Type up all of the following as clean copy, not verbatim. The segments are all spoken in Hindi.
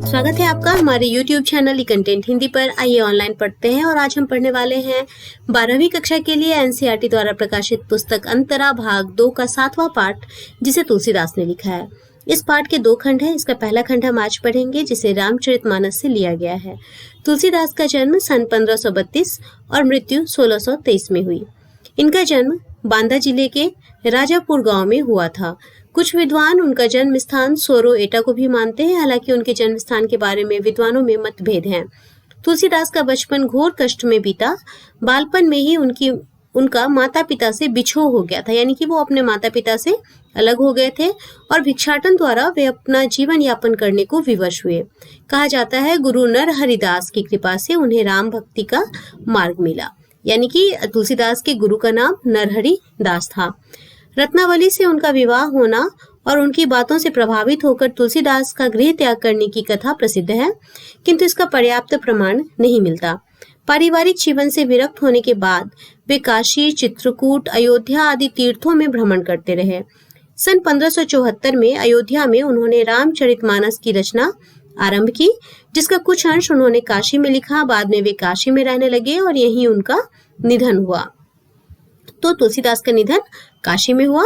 स्वागत है आपका हमारे YouTube चैनल कंटेंट हिंदी पर। आइए ऑनलाइन पढ़ते हैं और आज हम पढ़ने वाले हैं 12वीं कक्षा के लिए NCERT द्वारा प्रकाशित पुस्तक अंतरा भाग 2 का 7वां पाठ, जिसे तुलसीदास ने लिखा है। इस पाठ के 2 खंड हैं। इसका पहला खंड हम आज पढ़ेंगे, जिसे रामचरितमानस से लिया गया है। तुलसीदास का जन्म सन 1532 और मृत्यु 1623 में हुई। इनका जन्म बांदा जिले के राजापुर गांव में हुआ था। कुछ विद्वान उनका जन्म स्थान सोरो एटा को भी मानते हैं, हालांकि उनके जन्म स्थान के बारे में विद्वानों में मतभेद हैं। तुलसीदास का बचपन घोर कष्ट में बीता। बालपन में ही उनका माता पिता से बिछोह हो गया था, यानी कि वो अपने माता पिता से अलग हो गए थे और भिक्षाटन द्वारा वे अपना जीवन यापन करने को विवश हुए। कहा जाता है गुरु नरहरिदास की कृपा से उन्हें राम भक्ति का मार्ग मिला, यानी कि तुलसीदास के गुरु का नाम नरहरि दास था। रत्नावली से उनका विवाह होना और उनकी बातों से प्रभावित होकर तुलसीदास का गृह त्याग करने की कथा प्रसिद्ध है, किंतु इसका पर्याप्त प्रमाण नहीं मिलता। पारिवारिक जीवन से विरक्त होने के बाद वे काशी, चित्रकूट, अयोध्या आदि तीर्थों में भ्रमण करते रहे। सन 1574 में अयोध्या में उन्होंने रामचरितमानस की रचना आरंभ की, जिसका कुछ अंश उन्होंने काशी में लिखा। बाद में वे काशी में रहने लगे और यहीं उनका निधन हुआ। तो तुलसीदास का निधन काशी में हुआ।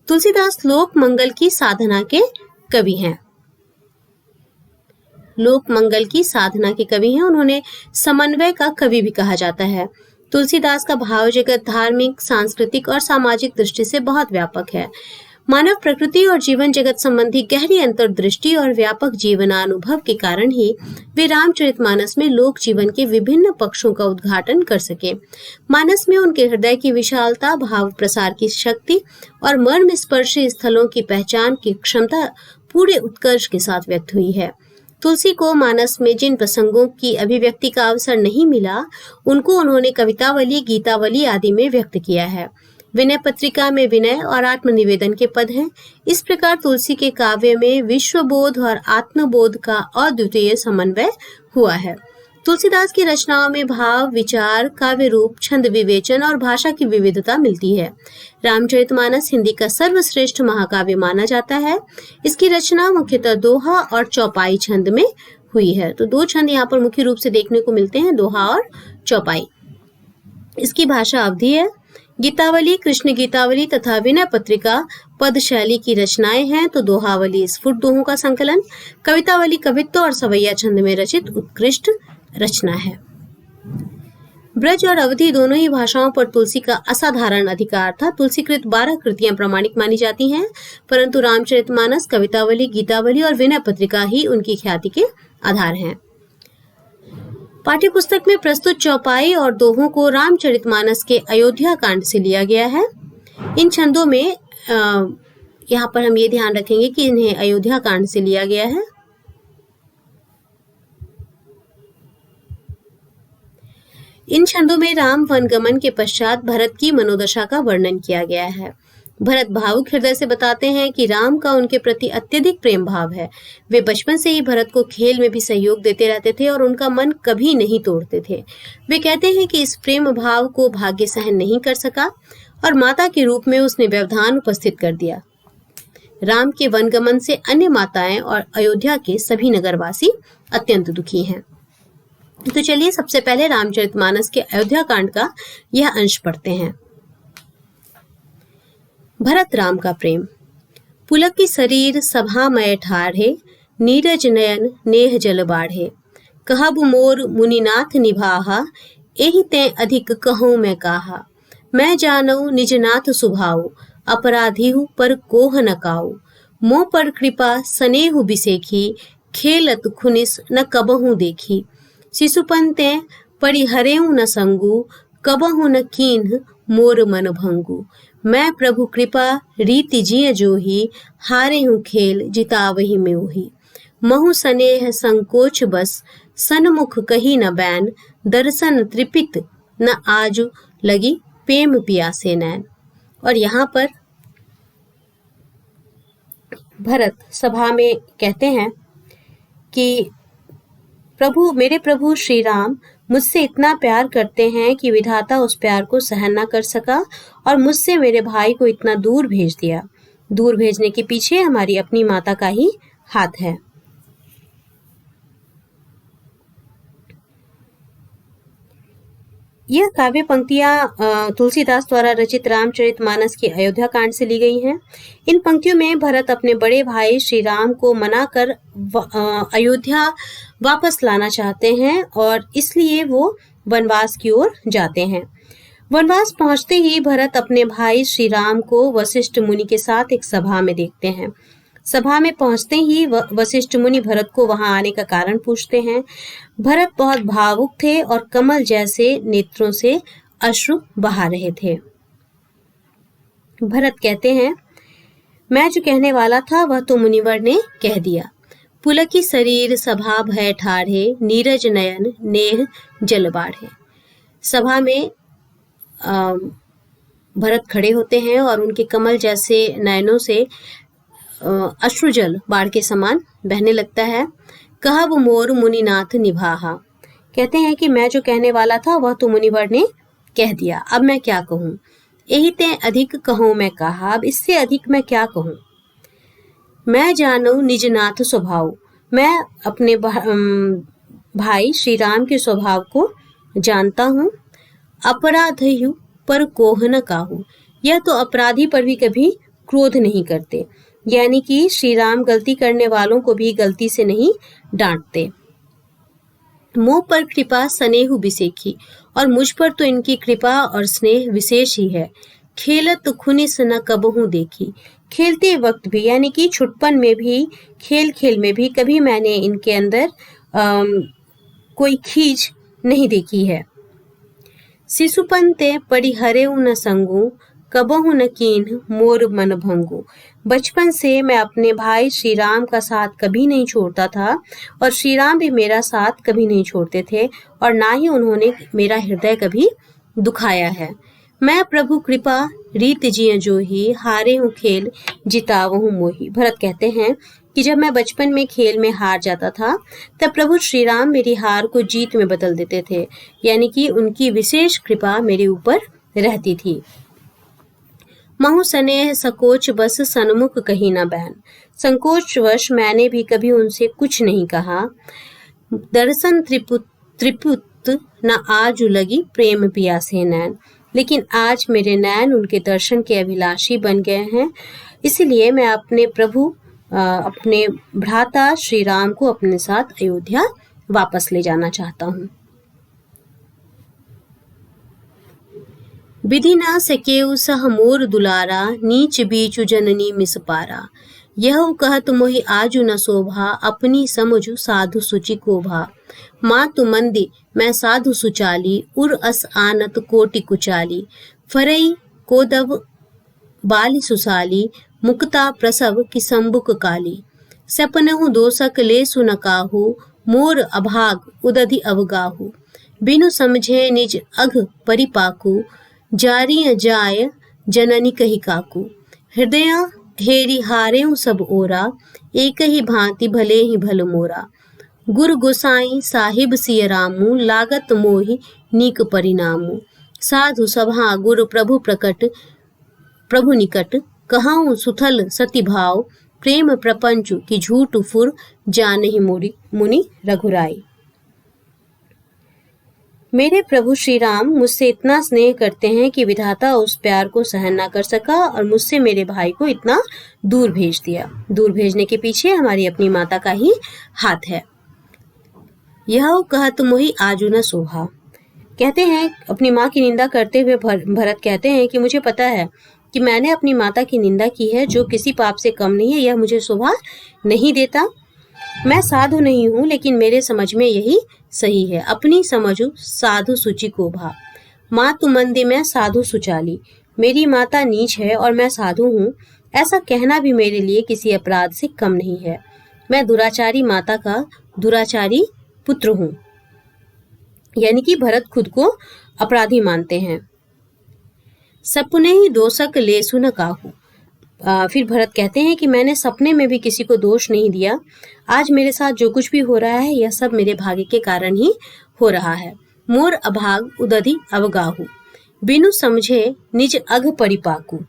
तुलसीदास लोक मंगल की साधना के कवि हैं। लोक मंगल की साधना के कवि हैं। उन्होंने समन्वय का कवि भी कहा जाता है। तुलसीदास का भाव जगत धार्मिक, सांस्कृतिक और सामाजिक दृष्टि से बहुत व्यापक है। मानव प्रकृति और जीवन जगत संबंधी गहरी अंतर्दृष्टि और व्यापक जीवनानुभव के कारण ही वे रामचरितमानस में लोक जीवन के विभिन्न पक्षों का उद्घाटन कर सके। मानस में उनके हृदय की विशालता, भाव प्रसार की शक्ति और मर्म स्पर्शी स्थलों की पहचान की क्षमता पूरे उत्कर्ष के साथ व्यक्त हुई है। तुलसी को मानस में जिन प्रसंगों की अभिव्यक्ति का अवसर नहीं मिला, उनको उन्होंने कवितावली, गीतावली आदि में व्यक्त किया है। विनय पत्रिका में विनय और आत्मनिवेदन के पद हैं। इस प्रकार तुलसी के काव्य में विश्वबोध और आत्मबोध का अद्वितीय समन्वय हुआ है। तुलसीदास की रचनाओं में भाव, विचार, काव्य रूप, छंद विवेचन और भाषा की विविधता मिलती है। रामचरितमानस हिंदी का सर्वश्रेष्ठ महाकाव्य माना जाता है। इसकी रचना मुख्यतः दोहा और चौपाई छंद में हुई है। तो 2 छंद यहाँ पर मुख्य रूप से देखने को मिलते हैं, दोहा और चौपाई। इसकी भाषा अवधी है। गीतावली, कृष्ण गीतावली तथा विनय पत्रिका पद शैली की रचनाएं हैं, तो दोहावली स्फुट दोहों का संकलन, कवितावली कवित्व और सवैया छंद में रचित उत्कृष्ट रचना है। ब्रज और अवधी दोनों ही भाषाओं पर तुलसी का असाधारण अधिकार था। तुलसीकृत 12 कृतियां प्रामाणिक मानी जाती हैं, परंतु रामचरितमानस, कवितावली, गीतावली और विनय पत्रिका ही उनकी ख्याति के आधार हैं। पाठ्य पुस्तक में प्रस्तुत चौपाई और दोहों को रामचरितमानस के अयोध्या कांड से लिया गया है। इन छंदों में यहाँ पर हम ये ध्यान रखेंगे कि इन्हें अयोध्या कांड से लिया गया है। इन छंदों में राम वनगमन के पश्चात भरत की मनोदशा का वर्णन किया गया है। भरत भावुक हृदय से बताते हैं कि राम का उनके प्रति अत्यधिक प्रेम भाव है। वे बचपन से ही भरत को खेल में भी सहयोग देते रहते थे और उनका मन कभी नहीं तोड़ते थे। वे कहते हैं कि इस प्रेम भाव को भाग्य सहन नहीं कर सका और माता के रूप में उसने व्यवधान उपस्थित कर दिया। राम के वनगमन से अन्य माताएं और अयोध्या के सभी नगरवासी अत्यंत दुखी हैं। तो चलिए सबसे पहले रामचरितमानस के अयोध्या कांड का यह अंश पढ़ते हैं। भरत राम का प्रेम। पुलक की शरीर सभा मय ठाढ़े, नीरज नयन नेह जल बाढ़े। कहब मोर मुनिनाथ निभाहा, एहि ते अधिक कहूँ मैं काहा। मैं जानऊ निज नाथ सुभाऊ, अपराधीहु पर कोह न काऊ। मोह पर कृपा सनेहु बिसेखी, खेलत खुनिस न कबहू देखी। शिशुपन ते परिहरेऊ न संगू, कबहू न कीन्ह मोर मन भंगू। मैं प्रभु कृपा रीति जिय जोही, हारे हूँ खेल जितावही में ओही। महु सनेह संकोच बस, सन्मुख कही न बैन। दर्शन त्रिपित न आजु लगी, प्रेम पियासे नैन। और यहाँ पर भरत सभा में कहते हैं कि मेरे प्रभु श्री राम मुझसे इतना प्यार करते हैं कि विधाता उस प्यार को सहन न कर सका और मुझसे मेरे भाई को इतना दूर भेज दिया। दूर भेजने के पीछे हमारी अपनी माता का ही हाथ है। यह काव्य पंक्तियां तुलसीदास द्वारा रचित रामचरितमानस की अयोध्या कांड से ली गई हैं। इन पंक्तियों में भरत अपने बड़े भाई श्री राम को मनाकर अयोध्या वापस लाना चाहते हैं और इसलिए वो वनवास की ओर जाते हैं। वनवास पहुंचते ही भरत अपने भाई श्री राम को वशिष्ठ मुनि के साथ एक सभा में देखते हैं। सभा में पहुंचते ही वशिष्ठ मुनि भरत को वहां आने का कारण पूछते हैं। भरत बहुत भावुक थे और कमल जैसे नेत्रों से अश्रु बहा रहे थे। भरत कहते हैं, मैं जो कहने वाला था वह तो मुनिवर ने कह दिया। पुलकी शरीर सभा भय ठाढ़े, नीरज नयन नेह जल बाढ़े। सभा में भरत खड़े होते हैं और उनके कमल जैसे नयनों से अश्रुजल बाढ़ के समान बहने लगता है। कहा वो मोर मुनिनाथ निभाहा। कहते हैं कि मैं जो कहने वाला था वह तो मुनिवर ने कह दिया, अब मैं क्या कहूँ। यही ते अधिक कहूँ मैं कहा, अब इससे अधिक मैं क्या कहूँ। मैं जानू निज नाथ स्वभाव। मैं अपने भाई श्री राम के स्वभाव को जानता हूँ। अपराधयु पर कोह न काहू। यह तो अपराधी पर भी कभी क्रोध नहीं करते, यानी कि श्री राम गलती करने वालों को भी गलती से नहीं डांटते। मोह पर कृपा स्नेहु बिसेखी, और मुझ पर तो इनकी कृपा और स्नेह विशेष ही है। खेलत खुनिस न कबहू देखी। खेलते वक्त भी, यानी कि छुटपन में भी, खेल खेल में भी कभी मैंने इनके अंदर कोई खींच नहीं देखी है। शिशुपन ते परिहरेउ न संगू, कबहू न कीन मोर मन भंगू। बचपन से मैं अपने भाई श्री राम का साथ कभी नहीं छोड़ता था और श्री राम भी मेरा साथ कभी नहीं छोड़ते थे और ना ही उन्होंने मेरा हृदय कभी दुखाया है। मैं प्रभु कृपा रीत जिय जो ही, हारे हूँ खेल जितावहूँ मोही। भरत कहते हैं कि जब मैं बचपन में खेल में हार जाता था तब प्रभु श्री राम मेरी हार को जीत में बदल देते थे, यानी कि उनकी विशेष कृपा मेरे ऊपर रहती थी। महु स्नेह सकोच बस सन्मुख कही न बैन। संकोचवश मैंने भी कभी उनसे कुछ नहीं कहा। दर्शन त्रिपुत न आज लगी प्रेम पियासे नैन। लेकिन आज मेरे नैन उनके दर्शन के अभिलाषी बन गए हैं, इसलिए मैं अपने प्रभु अपने भ्राता श्री राम को अपने साथ अयोध्या वापस ले जाना चाहता हूँ। विधि ना सकेउ सह मोर दुलारा, नीच बीचु जननी मिस पारा। यह कहत मोहि आजु न शोभा, अपनी समझु साधु सुचि कोभा। मातु मंदी मैं साधु सुचाली, उर अस आनत कोटि कुचाली। फरई कोदव बाली सुसाली, मुक्ता प्रसव की संबुक काली। सपनहु दोषक ले सुन काहू, मोर अभाग उदधि अवगाहू। बिनु समझे निज अघ परिपाकू, जारी जाय जननी कही काकू। हृदय हेरी हारेऊ सब ओरा, एक ही भांति भले ही भल मोरा। गुर गोसाई साहिब सिय रामू, लागत मोहि नीक परिणामू। साधु सभा गुरु प्रभु प्रकट, प्रभु निकट कहाऊं सुथल सती भाव। प्रेम प्रपंचु की झूठ फुर, जानहि मुनि रघुराई। मेरे प्रभु श्री राम मुझसे इतना स्नेह करते हैं कि विधाता उस प्यार को सहन ना कर सका और मुझसे मेरे भाई को इतना दूर भेज दिया। दूर भेजने के पीछे हमारी अपनी माता का ही हाथ है। यह कहत मोहि आजू न शोभा। कहते हैं अपनी माँ की निंदा करते हुए भरत कहते हैं कि मुझे पता है कि मैंने अपनी माता की निंदा की है, जो किसी पाप से कम नहीं है। यह मुझे शोभा नहीं देता। मैं साधु नहीं हूँ, लेकिन मेरे समझ में यही सही है। अपनी समझू साधु सुचि को भा। मातु मंदी मैं साधु सुचाली। मेरी माता नीच है और मैं साधु हूँ, ऐसा कहना भी मेरे लिए किसी अपराध से कम नहीं है। मैं दुराचारी माता का दुराचारी पुत्र हूँ। यानी कि भरत खुद को अपराधी मानते हैं। सपने ही दोषक लेसु न काहू। फिर भरत कहते हैं कि मैंने सपने में भी किसी को दोष नहीं दिया। आज मेरे साथ जो कुछ भी हो रहा है यह सब मेरे भाग्य के कारण ही हो रहा है। मोर अभाग उदधि अवगाहू, बिनु समझे निज अघ परिपाकू।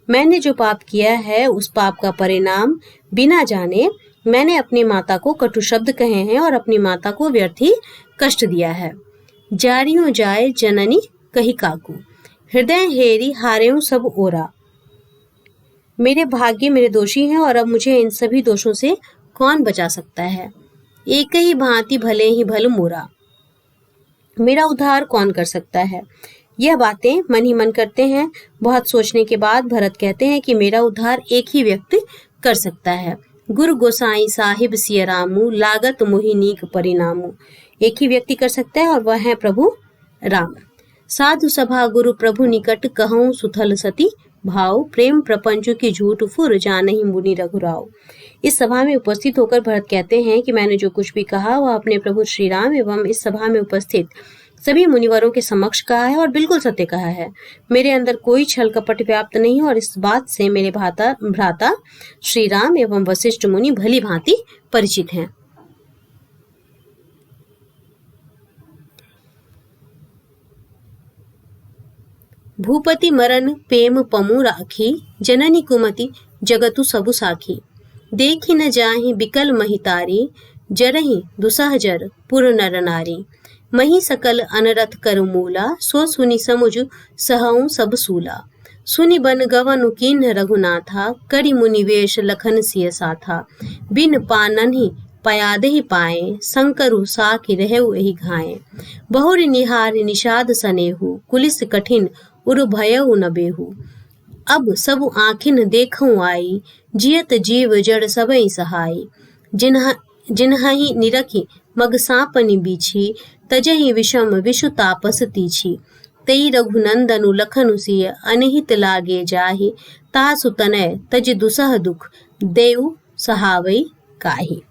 मैंने जो पाप किया है उस पाप का परिणाम बिना जाने मैंने अपनी माता को कटु शब्द कहे हैं और अपनी माता को व्यर्थ ही कष्ट दिया है। जारियों जाए जननी कही काकू, हृदय हेरी हारेऊ सब ओरा। मेरे भाग्य मेरे दोषी हैं और अब मुझे इन सभी दोषों से कौन बचा सकता है। एक ही भांति भले ही भल मोरा, मेरा उद्धार कौन कर सकता है। यह बातें मन ही मन करते हैं। बहुत सोचने के बाद भरत कहते हैं कि मेरा उद्धार एक ही व्यक्ति कर सकता है, गुरु गोसाई साहिब सिया रामू, लागत मोहि नीक परिणामू। एक ही व्यक्ति कर सकता है और वह है प्रभु राम। साधु सभा गुरु प्रभु निकट कहूँ सुथल सती भाव, प्रेम प्रपंच की झूठ फुर जानहि मुनि रघुराव। इस सभा में उपस्थित होकर भरत कहते हैं कि मैंने जो कुछ भी कहा वह अपने प्रभु श्री राम एवं इस सभा में उपस्थित सभी मुनिवरों के समक्ष कहा है और बिल्कुल सत्य कहा है। मेरे अंदर कोई छल कपट व्याप्त नहीं और इस बात से मेरे भ्राता श्री राम एवं वशिष्ठ मुनि भली भांति परिचित हैं। भूपति मरन प्रेम पमु राखी, जननी कुमति जगतु सबु साखी। देखी न जाहि बिकल महितारी, जरहि दुसह जर पुर नर नारी। मही सकल अनरथ कर मूला, सो सुनि समुझ सहऊ सब सूला। सुनि बन गवनु कीन्ह रघुनाथा, करि मुनिवेश लखन सिय साथा। बिन पानहि पयादहि पाए, शंकरु साखि रहेउ एहि घाए। बहुरि निहार निषाद सनेहु, कुलिस कठिन उर भयउ न बेहु। अब सब आँखिन देखऊँ आई, जियत जीव जड़ सबई सहाय। जिन्हहि निरखि मग सापनि बीछी, तजहि विषम विषु तापस तीछी। तई रघुनंदनु लखनु सिय, अनहित लागे जाहि। तासु तनय तज दुसह दुख, देव सहावई काहि।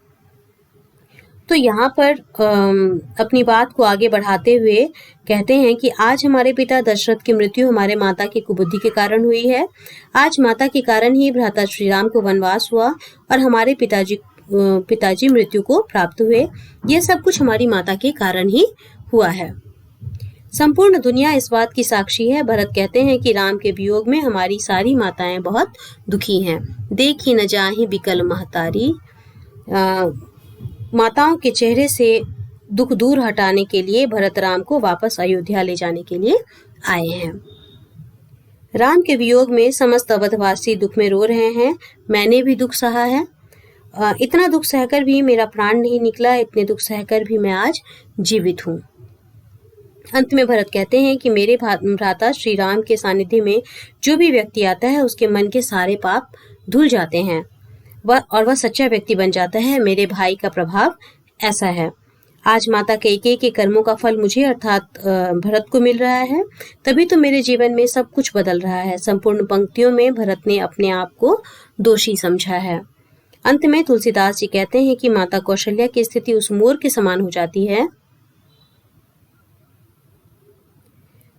तो यहाँ पर अपनी बात को आगे बढ़ाते हुए कहते हैं कि आज हमारे पिता दशरथ की मृत्यु हमारे माता की कुबुद्धि के कारण हुई है। आज माता के कारण ही भ्राता श्री राम को वनवास हुआ और हमारे पिताजी मृत्यु को प्राप्त हुए। यह सब कुछ हमारी माता के कारण ही हुआ है। संपूर्ण दुनिया इस बात की साक्षी है। भरत कहते हैं कि राम के वियोग में हमारी सारी माताएं बहुत दुखी हैं। देखी न जाहि बिकल महतारी, माताओं के चेहरे से दुख दूर हटाने के लिए भरत राम को वापस अयोध्या ले जाने के लिए आए हैं। राम के वियोग में समस्त अवधवासी दुख में रो रहे हैं। मैंने भी दुख सहा है। इतना दुख सहकर भी मेरा प्राण नहीं निकला, इतने दुख सहकर भी मैं आज जीवित हूँ। अंत में भरत कहते हैं कि मेरे भ्राता श्री राम के सानिध्य में जो भी व्यक्ति आता है उसके मन के सारे पाप धुल जाते हैं वह सच्चा व्यक्ति बन जाता है। मेरे भाई का प्रभाव ऐसा है। आज माता कैकेयी के कर्मों का फल मुझे अर्थात भरत को मिल रहा है, तभी तो मेरे जीवन में सब कुछ बदल रहा है। संपूर्ण पंक्तियों में भरत ने अपने आप को दोषी समझा है। अंत में तुलसीदास जी कहते हैं कि माता कौशल्या की स्थिति उस मोर के समान हो जाती है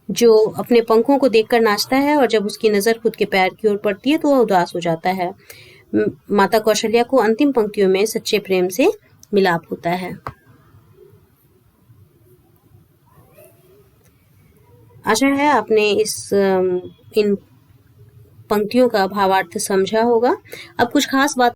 जो अपने पंखों को देखकर नाचता है और जब उसकी नजर खुद के पैर की ओर पड़ती है तो वह उदास हो जाता है। माता कौशल्या को अंतिम पंक्तियों में सच्चे प्रेम से मिलाप होता है। आशा है आपने इन पंक्तियों का भावार्थ समझा होगा। अब कुछ खास बात